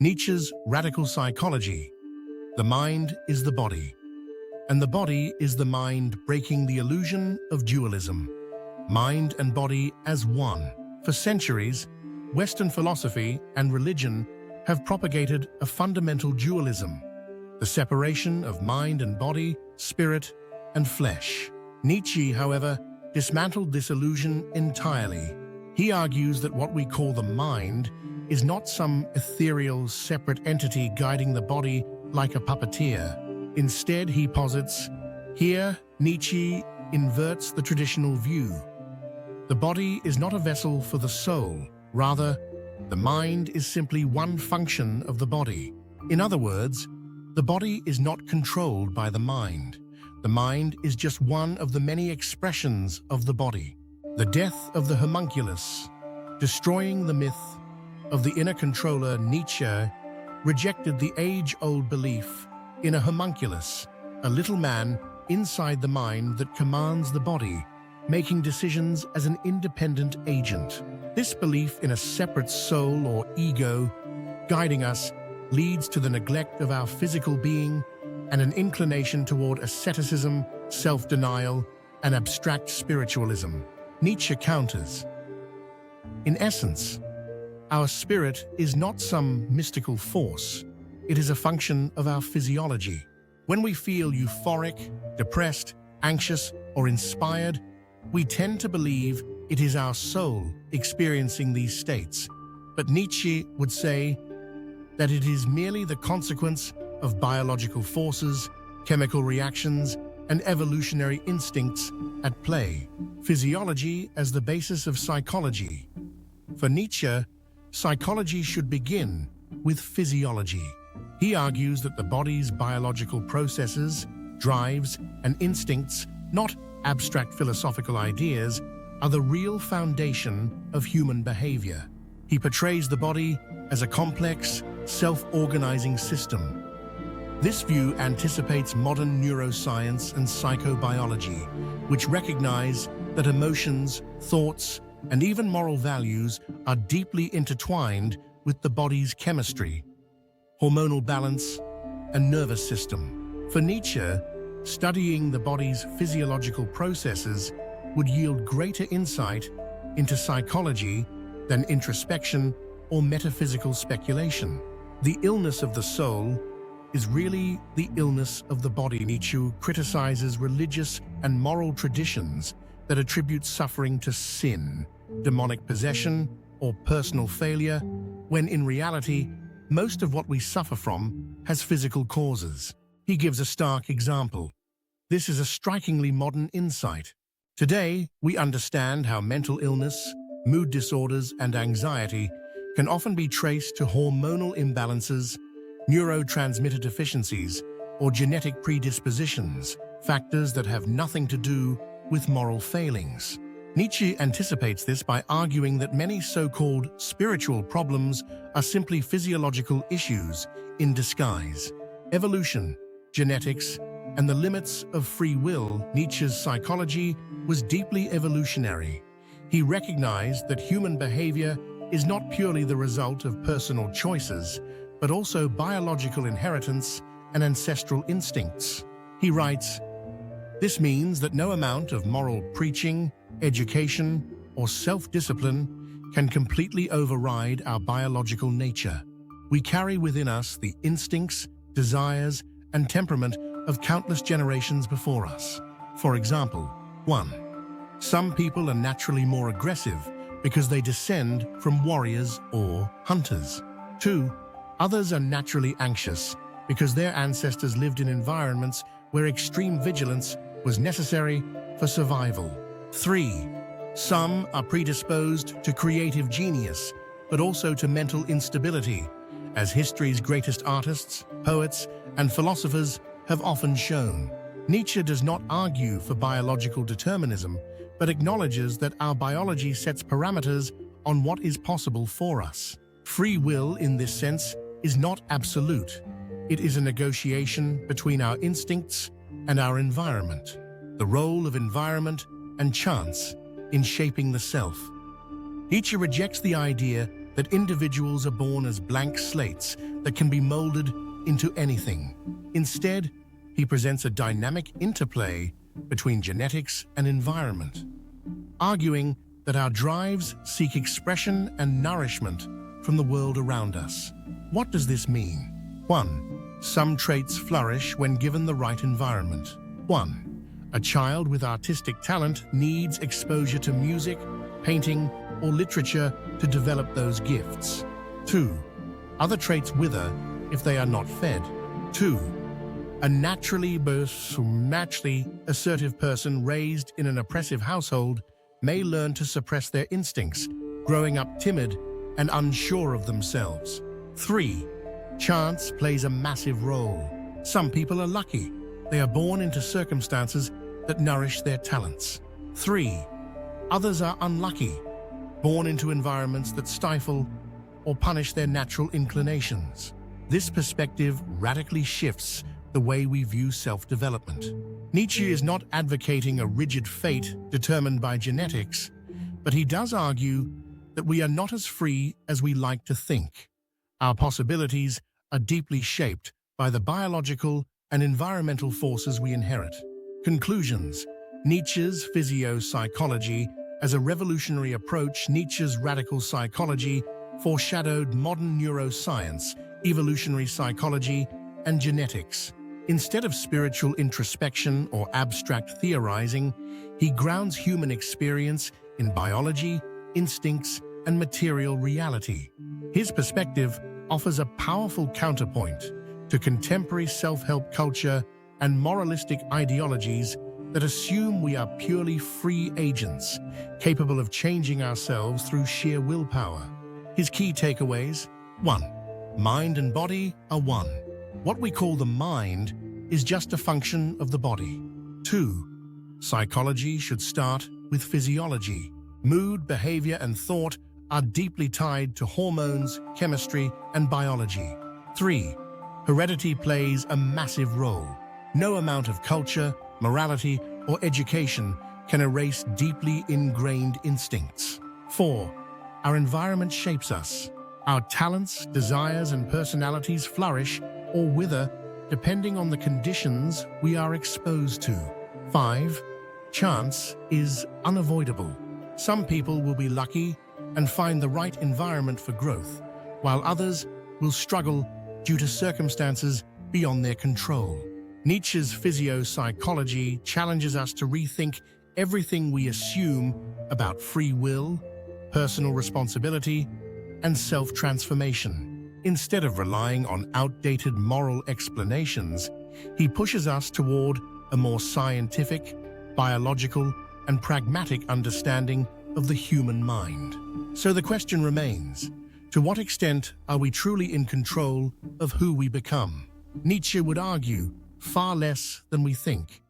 Nietzsche's radical psychology. The mind is the body, and the body is the mind, breaking the illusion of dualism. Mind and body as one. For centuries, Western philosophy and religion have propagated a fundamental dualism, the separation of mind and body, spirit and flesh. Nietzsche, however, dismantled this illusion entirely. He argues that what we call the mind is not some ethereal, separate entity guiding the body like a puppeteer. Instead, he posits, here Nietzsche inverts the traditional view. The body is not a vessel for the soul. Rather, the mind is simply one function of the body. In other words, the body is not controlled by the mind. The mind is just one of the many expressions of the body. The death of the homunculus, destroying the myth of the inner controller. Nietzsche rejected the age-old belief in a homunculus, a little man inside the mind that commands the body, making decisions as an independent agent. This belief in a separate soul or ego guiding us leads to the neglect of our physical being and an inclination toward asceticism, self-denial, and abstract spiritualism. Nietzsche counters. In essence, our spirit is not some mystical force. It is a function of our physiology. When we feel euphoric, depressed, anxious, or inspired, we tend to believe it is our soul experiencing these states. But Nietzsche would say that it is merely the consequence of biological forces, chemical reactions, and evolutionary instincts at play. Physiology as the basis of psychology. For Nietzsche, psychology should begin with physiology. He argues that the body's biological processes, drives, and instincts, not abstract philosophical ideas, are the real foundation of human behavior. He portrays the body as a complex, self-organizing system. This view anticipates modern neuroscience and psychobiology, which recognize that emotions, thoughts, and even moral values are deeply intertwined with the body's chemistry, hormonal balance, and nervous system. For Nietzsche, studying the body's physiological processes would yield greater insight into psychology than introspection or metaphysical speculation. The illness of the soul is really the illness of the body. Nietzsche criticizes religious and moral traditions that attribute suffering to sin, demonic possession, or personal failure, when in reality, most of what we suffer from has physical causes. He gives a stark example. This is a strikingly modern insight. Today, we understand how mental illness, mood disorders, and anxiety can often be traced to hormonal imbalances, neurotransmitter deficiencies, or genetic predispositions, factors that have nothing to do with moral failings. Nietzsche anticipates this by arguing that many so-called spiritual problems are simply physiological issues in disguise. Evolution, genetics, and the limits of free will. Nietzsche's psychology was deeply evolutionary. He recognized that human behavior is not purely the result of personal choices, but also biological inheritance and ancestral instincts. He writes, "This means that no amount of moral preaching, education, or self-discipline can completely override our biological nature. We carry within us the instincts, desires, and temperament of countless generations before us. For example, 1. Some people are naturally more aggressive because they descend from warriors or hunters. 2. Others are naturally anxious because their ancestors lived in environments where extreme vigilance was necessary for survival. 3. Some are predisposed to creative genius, but also to mental instability, as history's greatest artists, poets, and philosophers have often shown." Nietzsche does not argue for biological determinism, but acknowledges that our biology sets parameters on what is possible for us. Free will, in this sense, is not absolute. It is a negotiation between our instincts and our environment. The role of environment and chance in shaping the self. Nietzsche rejects the idea that individuals are born as blank slates that can be molded into anything. Instead, he presents a dynamic interplay between genetics and environment, arguing that our drives seek expression and nourishment from the world around us. What does this mean? 1. Some traits flourish when given the right environment. 1. A child with artistic talent needs exposure to music, painting, or literature to develop those gifts. 2. Other traits wither if they are not fed. 2. A naturally assertive person raised in an oppressive household may learn to suppress their instincts, growing up timid and unsure of themselves. 3. Chance plays a massive role. Some people are lucky. They are born into circumstances that nourish their talents. 3. Others are unlucky, born into environments that stifle or punish their natural inclinations. This perspective radically shifts the way we view self-development. Nietzsche is not advocating a rigid fate determined by genetics, but he does argue that we are not as free as we like to think. Our possibilities are deeply shaped by the biological and environmental forces we inherit. Conclusions. Nietzsche's physio-psychology. As a revolutionary approach, Nietzsche's radical psychology foreshadowed modern neuroscience, evolutionary psychology, and genetics. Instead of spiritual introspection or abstract theorizing, he grounds human experience in biology, instincts, and material reality. His perspective offers a powerful counterpoint to contemporary self-help culture and moralistic ideologies that assume we are purely free agents, capable of changing ourselves through sheer willpower. His key takeaways: 1. Mind and body are one. What we call the mind is just a function of the body. 2. Psychology should start with physiology. Mood, behavior, and thought are deeply tied to hormones, chemistry, and biology. 3. Heredity plays a massive role. No amount of culture, morality, or education can erase deeply ingrained instincts. 4. Our environment shapes us. Our talents, desires, and personalities flourish or wither depending on the conditions we are exposed to. 5. Chance is unavoidable. Some people will be lucky and find the right environment for growth, while others will struggle due to circumstances beyond their control. Nietzsche's physio-psychology challenges us to rethink everything we assume about free will, personal responsibility, and self-transformation. Instead of relying on outdated moral explanations, he pushes us toward a more scientific, biological, and pragmatic understanding of the human mind. So the question remains, to what extent are we truly in control of who we become? Nietzsche would argue far less than we think.